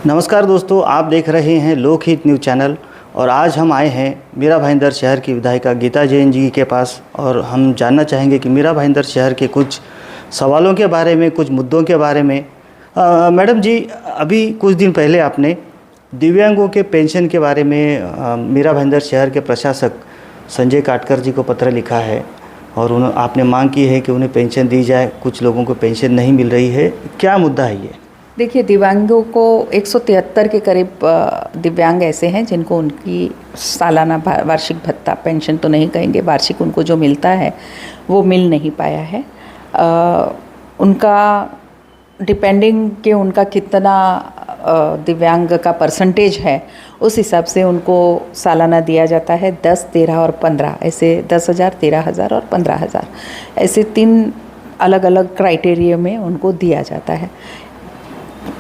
नमस्कार दोस्तों, आप देख रहे हैं लोकहित न्यूज़ चैनल। और आज हम आए हैं मीरा भाईंदर शहर की विधायिका गीता जैन जी के पास और हम जानना चाहेंगे कि मीरा भाईंदर शहर के कुछ सवालों के बारे में, कुछ मुद्दों के बारे में। मैडम जी, अभी कुछ दिन पहले आपने दिव्यांगों के पेंशन के बारे में मीरा भाईंदर शहर के प्रशासक संजय काटकर जी को पत्र लिखा है और आपने मांग की है कि उन्हें पेंशन दी जाए। कुछ लोगों को पेंशन नहीं मिल रही है, क्या मुद्दा है ये? देखिए, दिव्यांगों को 173 के करीब दिव्यांग ऐसे हैं जिनको उनकी सालाना वार्षिक भत्ता, पेंशन तो नहीं कहेंगे, वार्षिक उनको जो मिलता है वो मिल नहीं पाया है। उनका डिपेंडिंग कि उनका कितना दिव्यांग का परसेंटेज है, उस हिसाब से उनको सालाना दिया जाता है 10, 13 और 15, ऐसे 10,000, 13,000 और 15,000, ऐसे 3 अलग अलग क्राइटेरिया में उनको दिया जाता है।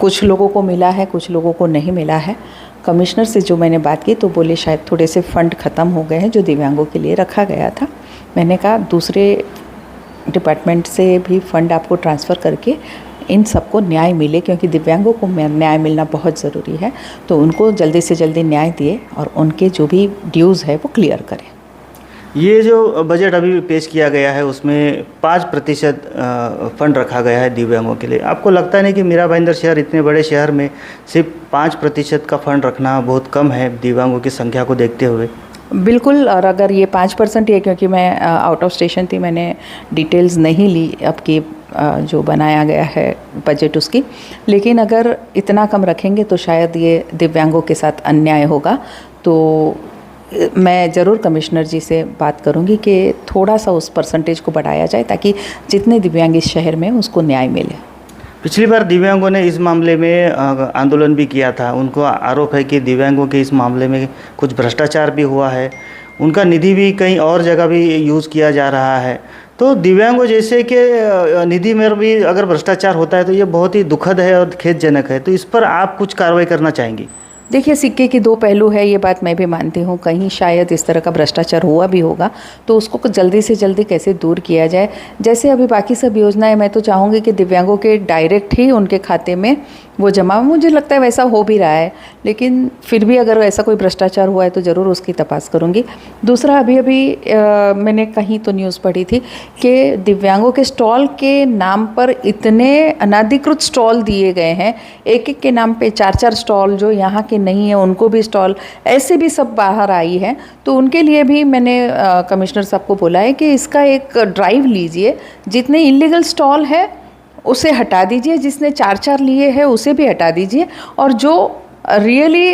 कुछ लोगों को मिला है, कुछ लोगों को नहीं मिला है। कमिश्नर से जो मैंने बात की तो बोले शायद थोड़े से फ़ंड ख़त्म हो गए हैं जो दिव्यांगों के लिए रखा गया था। मैंने कहा दूसरे डिपार्टमेंट से भी फ़ंड आपको ट्रांसफ़र करके इन सबको न्याय मिले, क्योंकि दिव्यांगों को न्याय मिलना बहुत ज़रूरी है। तो उनको जल्दी से जल्दी न्याय दिए और उनके जो भी ड्यूज़ है वो क्लियर करें। ये जो बजट अभी पेश किया गया है उसमें 5% फंड रखा गया है दिव्यांगों के लिए। आपको लगता नहीं कि मीरा भाईंदर शहर, इतने बड़े शहर में सिर्फ 5% का फंड रखना बहुत कम है दिव्यांगों की संख्या को देखते हुए? बिल्कुल। और अगर ये 5% ही है, क्योंकि मैं आउट ऑफ स्टेशन थी, मैंने डिटेल्स नहीं ली अब की जो बनाया गया है बजट उसकी, लेकिन अगर इतना कम रखेंगे तो शायद ये दिव्यांगों के साथ अन्याय होगा। तो मैं ज़रूर कमिश्नर जी से बात करूंगी कि थोड़ा सा उस परसेंटेज को बढ़ाया जाए ताकि जितने दिव्यांग इस शहर में उसको न्याय मिले। पिछली बार दिव्यांगों ने इस मामले में आंदोलन भी किया था। उनको आरोप है कि दिव्यांगों के इस मामले में कुछ भ्रष्टाचार भी हुआ है, उनका निधि भी कहीं और जगह भी यूज़ किया जा रहा है। तो दिव्यांगों जैसे कि निधि में भी अगर भ्रष्टाचार होता है तो ये बहुत ही दुखद है और खेदजनक है। तो इस पर आप कुछ कार्रवाई करना चाहेंगी? देखिए, सिक्के की 2 पहलू है, ये बात मैं भी मानती हूँ। कहीं शायद इस तरह का भ्रष्टाचार हुआ भी होगा, तो उसको जल्दी से जल्दी कैसे दूर किया जाए। जैसे अभी बाकी सब योजनाएं, मैं तो चाहूँगी कि दिव्यांगों के डायरेक्ट ही उनके खाते में वो जमा, मुझे लगता है वैसा हो भी रहा है, लेकिन फिर भी अगर ऐसा कोई भ्रष्टाचार हुआ है तो ज़रूर उसकी तपास करूँगी। दूसरा, अभी मैंने कहीं तो न्यूज़ पढ़ी थी कि दिव्यांगों के स्टॉल के नाम पर इतने अनाधिकृत स्टॉल दिए गए हैं, एक एक के नाम पे 4-4 स्टॉल, जो यहाँ के नहीं है उनको भी स्टॉल, ऐसे भी सब बाहर आई है। तो उनके लिए भी मैंने कमिश्नर साहब को बोला है कि इसका एक ड्राइव लीजिए, जितने इलीगल स्टॉल है उसे हटा दीजिए, जिसने 4-4 लिए हैं उसे भी हटा दीजिए, और जो रियली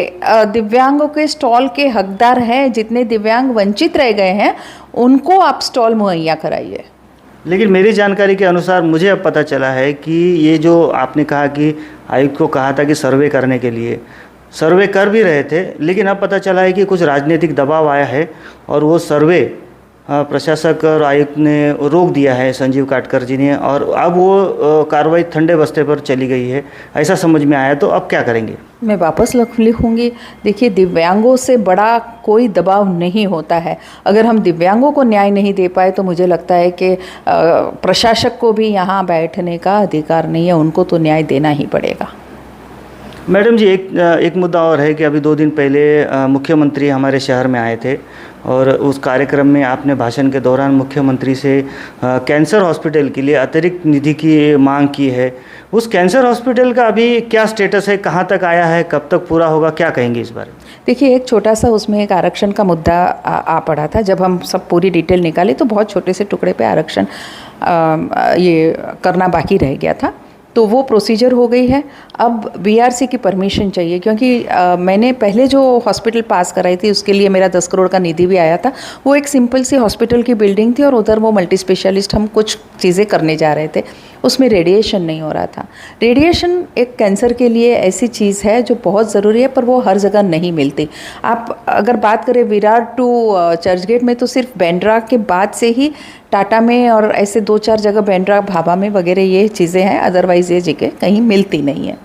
दिव्यांगों के स्टॉल के हकदार हैं, जितने दिव्यांग वंचित रह गए हैं, उनको आप स्टॉल मुहैया कराइए। लेकिन मेरी जानकारी के अनुसार मुझे अब पता चला है कि ये जो आपने कहा कि आयुक्त को कहा था कि सर्वे करने के लिए, सर्वे कर भी रहे थे, लेकिन अब पता चला है कि कुछ राजनीतिक दबाव आया है और वो सर्वे प्रशासक और आयुक्त ने रोक दिया है, संजीव काटकर जी ने, और अब वो कार्रवाई ठंडे बस्ते पर चली गई है, ऐसा समझ में आया। तो अब क्या करेंगे? मैं वापस लिखूंगी। देखिए, दिव्यांगों से बड़ा कोई दबाव नहीं होता है। अगर हम दिव्यांगों को न्याय नहीं दे पाए तो मुझे लगता है कि प्रशासक को भी यहाँ बैठने का अधिकार नहीं है, उनको तो न्याय देना ही पड़ेगा। मैडम जी, एक मुद्दा और है कि अभी 2 दिन पहले मुख्यमंत्री हमारे शहर में आए थे और उस कार्यक्रम में आपने भाषण के दौरान मुख्यमंत्री से कैंसर हॉस्पिटल के लिए अतिरिक्त निधि की मांग की है। उस कैंसर हॉस्पिटल का अभी क्या स्टेटस है, कहाँ तक आया है, कब तक पूरा होगा, क्या कहेंगे इस बारे में? देखिए, एक छोटा सा उसमें एक आरक्षण का मुद्दा आ पड़ा था। जब हम सब पूरी डिटेल निकाली तो बहुत छोटे से टुकड़े पे आरक्षण ये करना बाकी रह गया था, तो वो प्रोसीजर हो गई है। अब बीआरसी की परमिशन चाहिए, क्योंकि मैंने पहले जो हॉस्पिटल पास कराई थी उसके लिए मेरा 10 करोड़ का निधि भी आया था। वो एक सिंपल सी हॉस्पिटल की बिल्डिंग थी और उधर वो मल्टी स्पेशलिस्ट हम कुछ चीज़ें करने जा रहे थे, उसमें रेडिएशन नहीं हो रहा था। रेडिएशन एक कैंसर के लिए ऐसी चीज़ है जो बहुत ज़रूरी है, पर वो हर जगह नहीं मिलती। आप अगर बात करें विरार टू चर्चगेट में, तो सिर्फ बैंड्रा के बाद से ही टाटा में और ऐसे 2-4 जगह, बैंड्रा, भाभा में वगैरह ये चीज़ें हैं, अदरवाइज़ ये जगह कहीं मिलती नहीं है।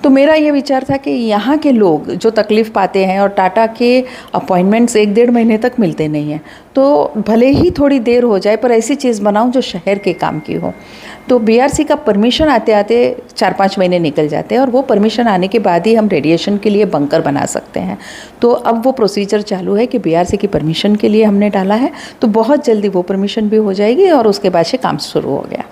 तो तो मेरा ये विचार था कि यहाँ के लोग जो तकलीफ़ पाते हैं और टाटा के अपॉइंटमेंट्स 1-1.5 महीने तक मिलते नहीं हैं, तो भले ही थोड़ी देर हो जाए पर ऐसी चीज़ बनाऊं जो शहर के काम की हो। तो बीआरसी का परमिशन आते आते 4-5 महीने निकल जाते हैं और वो परमिशन आने के बाद ही हम रेडिएशन के लिए बंकर बना सकते हैं। तो अब वो प्रोसीजर चालू है कि बीआरसी की परमिशन के लिए हमने डाला है, तो बहुत जल्दी वो परमिशन भी हो जाएगी और उसके बाद से काम शुरू हो गया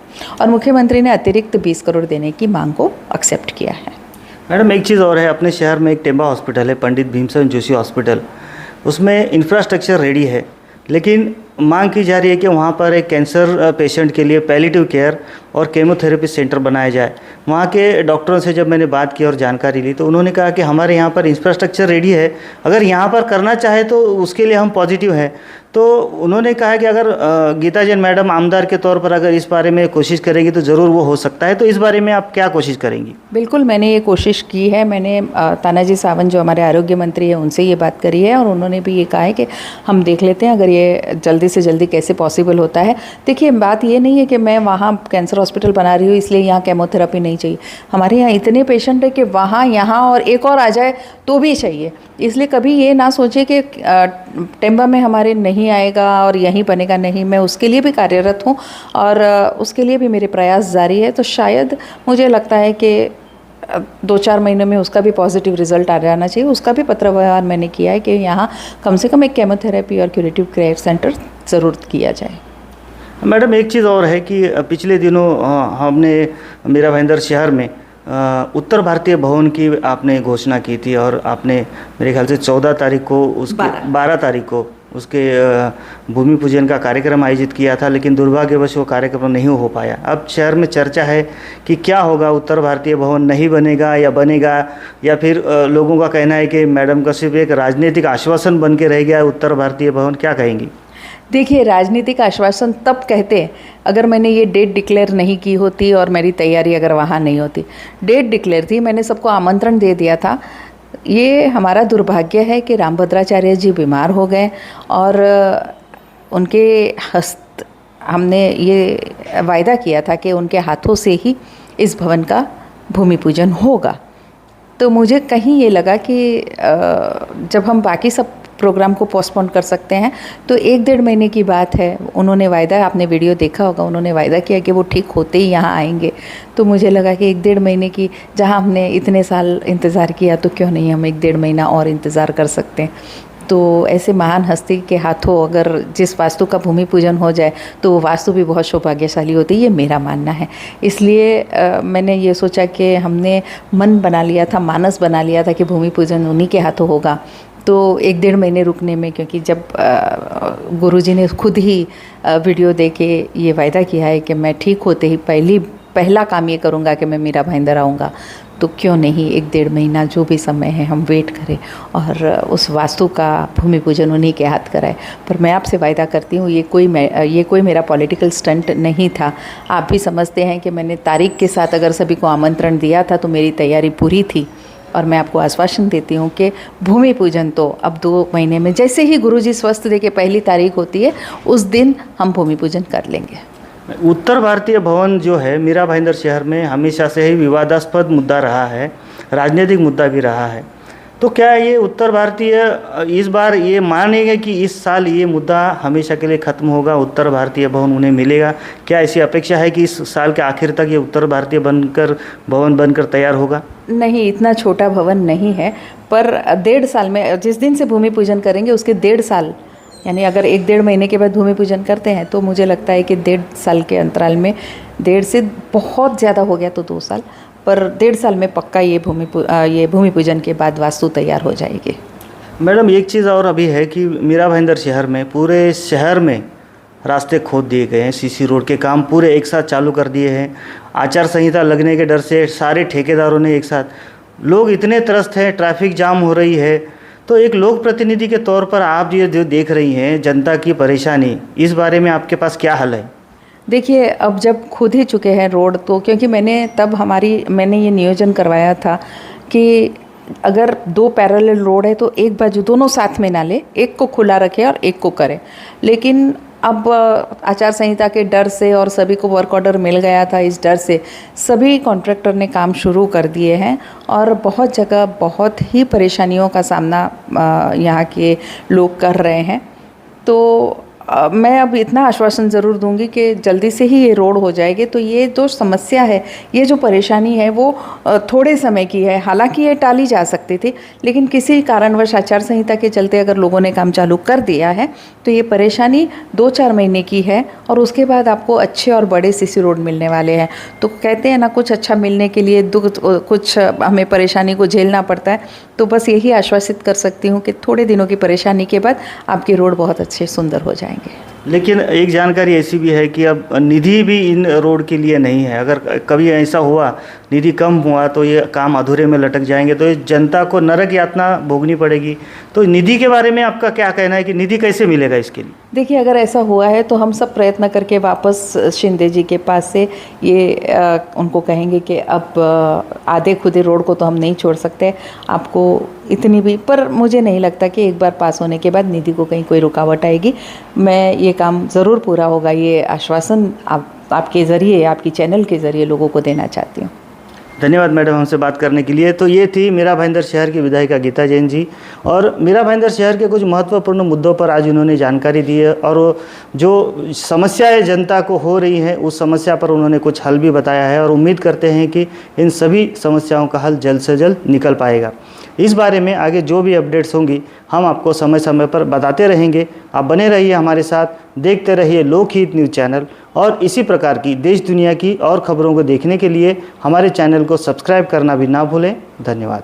और मुख्यमंत्री ने अतिरिक्त 20 करोड़ देने की मांग को एक्सेप्ट किया है। मैडम एक चीज़ और है, अपने शहर में एक टेम्बा हॉस्पिटल है, पंडित भीमसेन जोशी हॉस्पिटल, उसमें इंफ्रास्ट्रक्चर रेडी है, लेकिन मांग की जा रही है कि वहाँ पर एक कैंसर पेशेंट के लिए पैलिएटिव केयर और केमोथेरेपी सेंटर बनाया जाए। वहाँ के डॉक्टरों से जब मैंने बात की और जानकारी ली तो उन्होंने कहा कि हमारे यहाँ पर इंफ्रास्ट्रक्चर रेडी है, अगर यहाँ पर करना चाहे तो उसके लिए हम पॉजिटिव हैं। तो उन्होंने कहा कि अगर गीता जैन मैडम आमदार के तौर पर अगर इस बारे में कोशिश करेंगी तो ज़रूर वो हो सकता है, तो इस बारे में आप क्या कोशिश करेंगी? बिल्कुल, मैंने ये कोशिश की है। मैंने तानाजी सावंत जो हमारे आरोग्य मंत्री हैं उनसे ये बात करी है और उन्होंने भी ये कहा है कि हम देख लेते हैं अगर ये जल्दी से जल्दी कैसे पॉसिबल होता है। देखिए, बात ये नहीं है कि मैं वहाँ कैंसर हॉस्पिटल बना रही हूँ इसलिए यहाँ केमोथेरेपी नहीं चाहिए। हमारे यहाँ इतने पेशेंट है कि वहाँ यहाँ और एक और आ जाए तो भी चाहिए। इसलिए कभी ये ना सोचे कि टेम्बा में हमारे नहीं आएगा और यहीं बनेगा, नहीं। मैं उसके लिए भी कार्यरत हूँ और उसके लिए भी मेरे प्रयास जारी है। तो शायद मुझे लगता है कि 2-4 महीनों में उसका भी पॉजिटिव रिजल्ट आ जाना चाहिए। उसका भी पत्र व्यवहार मैंने किया है कि यहाँ कम से कम एक केमोथेरेपी और क्यूरेटिव केयर सेंटर ज़रूर किया जाए। मैडम एक चीज़ और है कि पिछले दिनों हमने मीरा भाईंदर शहर में उत्तर भारतीय भवन की आपने घोषणा की थी और आपने मेरे ख्याल से 14 तारीख को उसके 12 तारीख को उसके भूमि पूजन का कार्यक्रम आयोजित किया था, लेकिन दुर्भाग्यवश वो कार्यक्रम नहीं हो पाया। अब शहर में चर्चा है कि क्या होगा, उत्तर भारतीय भवन नहीं बनेगा या बनेगा, या फिर लोगों का कहना है कि मैडम का सिर्फ एक राजनीतिक आश्वासन बन के रह गया है उत्तर भारतीय भवन, क्या कहेंगी? देखिए, राजनीतिक आश्वासन तब कहते अगर मैंने ये डेट डिक्लेयर नहीं की होती और मेरी तैयारी अगर वहाँ नहीं होती। डेट डिक्लेयर थी, मैंने सबको आमंत्रण दे दिया था। ये हमारा दुर्भाग्य है कि रामभद्राचार्य जी बीमार हो गए और उनके हमने ये वायदा किया था कि उनके हाथों से ही इस भवन का भूमि पूजन होगा। तो मुझे कहीं ये लगा कि जब हम बाकी सब प्रोग्राम को पोस्टपोन कर सकते हैं तो 1-1.5 महीने की बात है। उन्होंने वायदा, आपने वीडियो देखा होगा, उन्होंने वायदा किया कि वो ठीक होते ही यहाँ आएंगे। तो मुझे लगा कि 1-1.5 महीने की, जहाँ हमने इतने साल इंतज़ार किया तो क्यों नहीं हम 1-1.5 महीना और इंतज़ार कर सकते हैं। तो ऐसे महान हस्ती के हाथों अगर जिस वास्तु का भूमि पूजन हो जाए तो वो वास्तु भी बहुत सौभाग्यशाली होती है, ये मेरा मानना है। इसलिए मैंने ये सोचा कि हमने मन बना लिया था, मानस बना लिया था कि भूमि पूजन उन्हीं के हाथों होगा। तो 1-1.5 महीने रुकने में, क्योंकि जब गुरुजी ने खुद ही वीडियो दे के ये वायदा किया है कि मैं ठीक होते ही पहला काम ये करूँगा कि मैं मीरा भाईंदर आऊँगा, तो क्यों नहीं 1-1.5 महीना जो भी समय है हम वेट करें और उस वास्तु का भूमि पूजन उन्हीं के हाथ कराए। पर मैं आपसे वायदा करती हूँ, ये कोई मेरा पॉलिटिकल स्टंट नहीं था। आप भी समझते हैं कि मैंने तारीख के साथ अगर सभी को आमंत्रण दिया था तो मेरी तैयारी पूरी थी। और मैं आपको आश्वासन देती हूँ कि भूमि पूजन तो अब 2 महीने में, जैसे ही गुरुजी स्वस्थ दे के पहली तारीख होती है उस दिन हम भूमि पूजन कर लेंगे। उत्तर भारतीय भवन जो है मीरा भाईंदर शहर में हमेशा से ही विवादास्पद मुद्दा रहा है, राजनीतिक मुद्दा भी रहा है। तो क्या ये उत्तर भारतीय इस बार ये मानेंगे कि इस साल ये मुद्दा हमेशा के लिए ख़त्म होगा, उत्तर भारतीय भवन उन्हें मिलेगा? क्या ऐसी अपेक्षा है कि इस साल के आखिर तक ये उत्तर भारतीय भवन बनकर तैयार होगा? नहीं, इतना छोटा भवन नहीं है, पर 1.5 साल में, जिस दिन से भूमि पूजन करेंगे उसके 1.5 साल, यानी अगर 1-1.5 महीने के बाद भूमि पूजन करते हैं तो मुझे लगता है कि 1.5 साल के अंतराल में, 1.5 से बहुत ज़्यादा हो गया तो 2 साल, पर 1.5 साल में पक्का ये भूमि पूजन के बाद वास्तु तैयार हो जाएगी। मैडम एक चीज़ और अभी है कि मीरा भाईंदर शहर में, पूरे शहर में रास्ते खोद दिए गए हैं, सीसी रोड के काम पूरे एक साथ चालू कर दिए हैं। आचार संहिता लगने के डर से सारे ठेकेदारों ने एक साथ, लोग इतने त्रस्त हैं, ट्रैफिक जाम हो रही है। तो एक लोक प्रतिनिधि के तौर पर आप ये जो देख रही हैं जनता की परेशानी, इस बारे में आपके पास क्या हल है? देखिए, अब जब खुद ही चुके हैं रोड, तो क्योंकि मैंने ये नियोजन करवाया था कि अगर 2 पैरेलल रोड है तो एक बाजू दोनों साथ में ना ले, एक को खुला रखे और एक को करे। लेकिन अब आचार संहिता के डर से और सभी को वर्क ऑर्डर मिल गया था, इस डर से सभी कॉन्ट्रैक्टर ने काम शुरू कर दिए हैं और बहुत जगह बहुत ही परेशानियों का सामना यहाँ के लोग कर रहे हैं। तो मैं अब इतना आश्वासन ज़रूर दूंगी कि जल्दी से ही ये रोड हो जाएगी। तो ये जो समस्या है, ये जो परेशानी है वो थोड़े समय की है। हालांकि ये टाली जा सकती थी, लेकिन किसी कारणवश आचार संहिता के चलते अगर लोगों ने काम चालू कर दिया है तो ये परेशानी 2-4 महीने की है और उसके बाद आपको अच्छे और बड़े सीसी रोड मिलने वाले हैं। तो कहते हैं ना, कुछ अच्छा मिलने के लिए कुछ हमें परेशानी को झेलना पड़ता है। तो बस यही आश्वासित कर सकती हूँ कि थोड़े दिनों की परेशानी के बाद आपके रोड बहुत अच्छे सुंदर हो जाएंगे। लेकिन एक जानकारी ऐसी भी है कि अब निधि भी इन रोड के लिए नहीं है। अगर कभी ऐसा हुआ, निधि कम हुआ, तो ये काम अधूरे में लटक जाएंगे, तो ये जनता को नरक यातना भोगनी पड़ेगी। तो निधि के बारे में आपका क्या कहना है कि निधि कैसे मिलेगा इसके लिए? देखिए, अगर ऐसा हुआ है तो हम सब प्रयत्न करके वापस शिंदे जी के पास से ये उनको कहेंगे कि अब आधे खुदे रोड को तो हम नहीं छोड़ सकते, आपको इतनी भी, पर मुझे नहीं लगता कि एक बार पास होने के बाद निधि को कहीं कोई रुकावट आएगी। मैं ये काम ज़रूर पूरा होगा, ये आश्वासन आपके ज़रिए, आपकी चैनल के ज़रिए लोगों को देना चाहती हूँ। धन्यवाद मैडम हमसे बात करने के लिए। तो ये थी मीरा भाईंदर शहर की विधायिका गीता जैन जी, और मीरा भाईंदर शहर के कुछ महत्वपूर्ण मुद्दों पर आज उन्होंने जानकारी दी है, और जो समस्याएं जनता को हो रही हैं उस समस्या पर उन्होंने कुछ हल भी बताया है, और उम्मीद करते हैं कि इन सभी समस्याओं का हल जल्द से जल्द निकल पाएगा। इस बारे में आगे जो भी अपडेट्स होंगी हम आपको समय समय पर बताते रहेंगे। आप बने रहिए हमारे साथ, देखते रहिए लोकहित न्यूज़ चैनल, और इसी प्रकार की देश दुनिया की और खबरों को देखने के लिए हमारे चैनल को सब्सक्राइब करना भी ना भूलें। धन्यवाद।